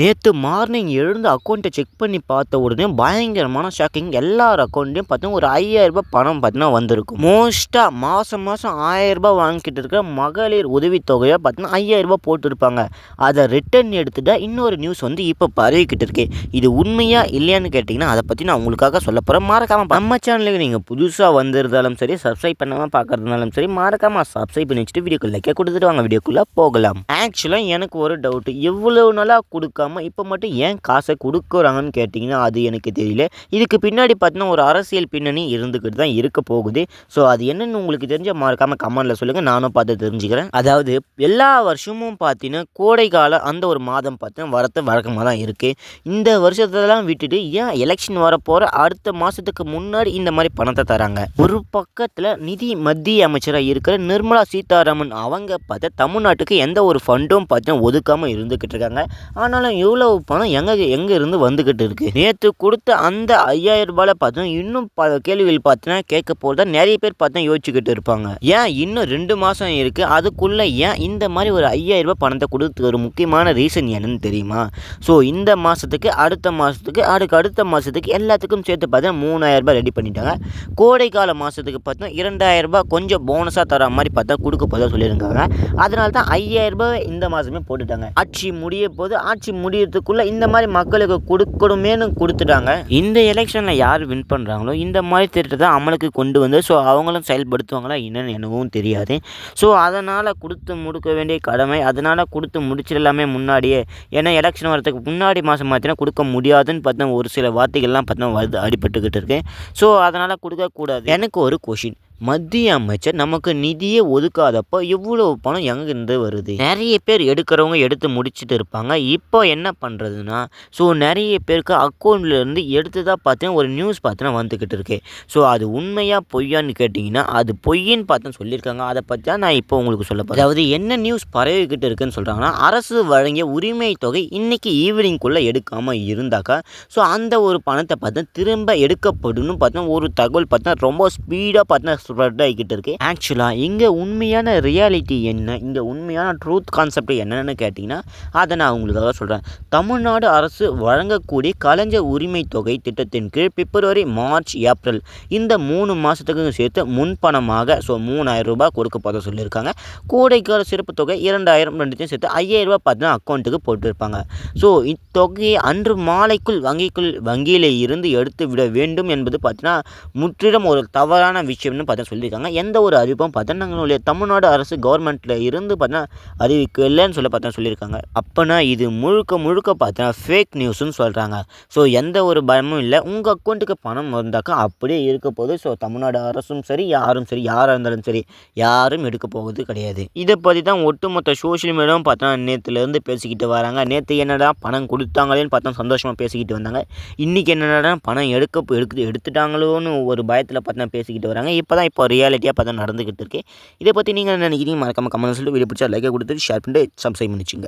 நேற்று மார்னிங் எழுந்து அக்கௌண்ட்டை செக் பண்ணி பார்த்த உடனே பயங்கரமான ஷாக்கிங். எல்லார் அக்கௌண்ட்லேயும் பார்த்தீங்கன்னா ஒரு 5000 பணம் பார்த்தீங்கன்னா வந்திருக்கும். மோஸ்ட்டாக மாதம் மாதம் 1000 வாங்கிக்கிட்டு இருக்கிற மகளிர் உதவித்தொகையாக பார்த்தீங்கன்னா 5000 போட்டுருப்பாங்க. அதை ரிட்டர்ன் எடுத்துட்டா இன்னொரு நியூஸ் வந்து இப்போ பரவிக்கிட்டு இருக்கு. இது உண்மையா இல்லையான்னு கேட்டிங்கன்னா அதை பற்றி நான் உங்களுக்காக சொல்ல போகிறேன். மறக்காமல் நம்ம சேனலுக்கு நீங்கள் புதுசாக வந்திருந்தாலும் சரி, சப்ஸ்கிரைப் பண்ணாமல் பார்க்குறதுனாலும் சரி, மறக்காமல் சப்ஸ்கிரைப் பண்ணி வச்சுட்டு வீடியோக்கு லைக்கை கொடுத்துட்டு வாங்க வீடியோக்குள்ளே போகலாம். ஆக்சுவலாக எனக்கு ஒரு டவுட்டு, இவ்வளோ நாளாக கொடுக்காம இப்போ மட்டும் ஏன் காசை கொடுக்குறாங்கன்னு கேட்டிங்கன்னா அது எனக்கு தெரியல. இதுக்கு பின்னாடி பார்த்தீங்கன்னா ஒரு அரசியல் பின்னணி இருந்துக்கிட்டு தான் இருக்க போகுது. ஸோ அது என்னென்னு உங்களுக்கு தெரிஞ்ச மறக்காமல் கமெண்டில் சொல்லுங்கள், நானும் பார்த்து தெரிஞ்சுக்கிறேன். அதாவது எல்லா வருஷமும் பார்த்தீங்கன்னா கோடைக்கால அந்த ஒரு மாதம் பார்த்தீங்கன்னா வரத்து வழக்கமாக தான் இருக்குது. இந்த வருஷத்தெல்லாம் விட்டுட்டு ஏன் எலெக்ஷன் வரப்போகிற அடுத்த மாதத்துக்கு முன்னாடி இந்த மாதிரி பணத்தை தராங்க? ஒரு பக்கத்தில் மத்திய அமைச்சராக இருக்கிற நிர்மலா சீதாராமன் அவங்க பார்த்தா தமிழ்நாட்டுக்கு எந்த ஒரு ஃபண்டும் பார்த்தீங்கன்னா ஒதுக்காமல் இருந்துக்கிட்டு இருக்காங்க. ஆனாலும் இவ்வளவு பணம் எங்கே இருந்து வந்துக்கிட்டு இருக்குது? நேற்று கொடுத்த அந்த 5000 பார்த்தீங்கன்னா இன்னும் கேள்விகள் பார்த்தீங்கன்னா கேட்க போகிறதா நிறைய பேர் பார்த்தீங்கன்னா யோசிச்சுக்கிட்டு இருப்பாங்க. ஏன் இன்னும் 2 மாதம் இருக்குது, அதுக்குள்ளே ஏன் இந்த மாதிரி ஒரு 5000 பணத்தை கொடுத்து ஒரு முக்கியமான ரீசன் என்னன்னு தெரியுமா? ஸோ இந்த மாதத்துக்கு அடுத்த மாதத்துக்கு அடுத்த மாதத்துக்கு எல்லாத்துக்கும் சேர்த்து பார்த்தீங்கன்னா 3000 ரெடி பண்ணிட்டாங்க. கோடைக்கால மாதத்துக்கு பார்த்தீங்கன்னா 2000 கொஞ்சம் போனஸாக தர மாதிரி பார்த்தா கொடுக்க போதா சொல்லியிருக்காங்க. அதனால தான் 5000 இந்த மாதமே போட்டுட்டாங்க. ஆட்சி முடியறதுக்குள்ளே இந்த மாதிரி மக்களுக்கு கொடுக்கணுமேனு கொடுத்துட்டாங்க. இந்த எலெக்ஷனில் யார் வின் பண்ணுறாங்களோ இந்த மாதிரி திட்டத்தை அமலுக்கு கொண்டு வந்து ஸோ அவங்களும் செயல்படுத்துவாங்களா என்னன்னு எனக்கும் தெரியாது. ஸோ அதனால் கொடுத்து முடிக்க வேண்டிய கடமை, அதனால் கொடுத்து முடிச்சிடலாமே முன்னாடியே. ஏன்னா எலெக்ஷன் வரதுக்கு முன்னாடி மாதம் பார்த்தீங்கன்னா கொடுக்க முடியாதுன்னு பார்த்தா ஒரு சில வார்த்தைகள்லாம் பார்த்தீங்கன்னா வருது அடிபட்டுக்கிட்டு இருக்கு. ஸோ அதனால் கொடுக்கக்கூடாது. எனக்கு ஒரு கொஷின், மத்திய அமைச்சர் நமக்கு நிதியை ஒதுக்காதப்போ இவ்வளோ பணம் எங்கேருந்து வருது? நிறைய பேர் எடுக்கிறவங்க எடுத்து முடிச்சுட்டு இருப்பாங்க. இப்போ என்ன பண்ணுறதுன்னா ஸோ நிறைய பேருக்கு அக்கௌண்ட்லேருந்து எடுத்து தான் பார்த்தீங்கன்னா ஒரு நியூஸ் பார்த்தீங்கன்னா வந்துக்கிட்டு இருக்கு. ஸோ அது உண்மையாக பொய்யான்னு கேட்டிங்கன்னா அது பொய்ன்னு பார்த்து சொல்லியிருக்காங்க. அதை பற்றி தான் நான் இப்போ உங்களுக்கு சொல்ல போகிறேன். அதாவது என்ன நியூஸ் பரவிக்கிட்டு இருக்குன்னு சொல்கிறாங்கன்னா, அரசு வழங்கிய உரிமை தொகை இன்றைக்கி ஈவினிங்குள்ளே எடுக்காமல் இருந்தாக்கா ஸோ அந்த ஒரு பணத்தை பார்த்தா திரும்ப எடுக்கப்படும் பார்த்தா ஒரு தகவல் பார்த்தா ரொம்ப ஸ்பீடாக பார்த்தா ஸ்ப்ரெட் ஆகிக்கிட்டு இருக்கு. ஆக்சுவலாக இங்கே உண்மையான ரியாலிட்டி என்ன, இங்கே உண்மையான ட்ரூத் கான்செப்ட் என்னென்னு கேட்டிங்கன்னா அதை நான் உங்களுக்காக சொல்கிறேன். தமிழ்நாடு அரசு வழங்கக்கூடிய கலைஞர் உரிமை தொகை திட்டத்தின் கீழ் பிப்ரவரி, மார்ச், ஏப்ரல் இந்த 3 மாதத்துக்கு சேர்த்து முன்பணமாக ஸோ 3000 கொடுக்க போத சொல்லியிருக்காங்க. கோடைக்கால சிறப்பு தொகை 2000 ரெண்டுத்தையும் சேர்த்து 5000 பார்த்தீங்கன்னா அக்கௌண்ட்டுக்கு போட்டுருப்பாங்க. ஸோ இத்தொகையை அன்று மாலைக்குள் வங்கியில் இருந்து எடுத்து விட வேண்டும் என்பது பார்த்தீங்கன்னா முற்றிலும் ஒரு தவறான விஷயம்னு பார்த்தா சொல்லியிருக்காங்க. எந்த ஒரு அறிவிப்பும் பார்த்தா நாங்களுடைய தமிழ்நாடு அரசு கவர்மெண்ட்டில் இருந்து பார்த்தா அறிவிக்கலைன்னு சொல்லியிருக்காங்க. அப்போனா இது முழுக்க பார்த்தா ஃபேக் நியூஸ்ன்னு சொல்கிறாங்க. ஸோ எந்த ஒரு பயமும் இல்லை. உங்கள் அக்கௌண்ட்டுக்கு பணம் வந்தாக்கா அப்படியே இருக்க போகுது. ஸோ தமிழ்நாடு அரசும் சரி யாராக இருந்தாலும் சரி யாரும் எடுக்க போவது கிடையாது. இதை பற்றி தான் ஒட்டுமொத்த சோஷியல் மீடியாவும் பார்த்தா நேற்றுலேருந்து பேசிக்கிட்டு வராங்க. நேற்று என்னடா பணம் கொடுத்தாங்களேன்னு பார்த்தா சந்தோஷமாக பேசிக்கிட்டு வந்தாங்க. இன்றைக்கி என்னடா பணம் எடுத்துட்டாங்களோன்னு ஒரு பயத்தில் பார்த்தா பேசிக்கிட்டு வராங்க. இப்போ ரியாலிட்டியாக பார்த்தா நடந்துக்கிட்டு இருக்கு. இதை பற்றி நீங்கள் நினைக்கிறீங்க மறக்காம கமெண்ட் சொல்லிட்டு வீடியோ பிடிச்சா லைக்கை கொடுத்துட்டு ஷேர் பண்ணிட்டு சப்ஸ்கிரைப் பண்ணிச்சுங்க.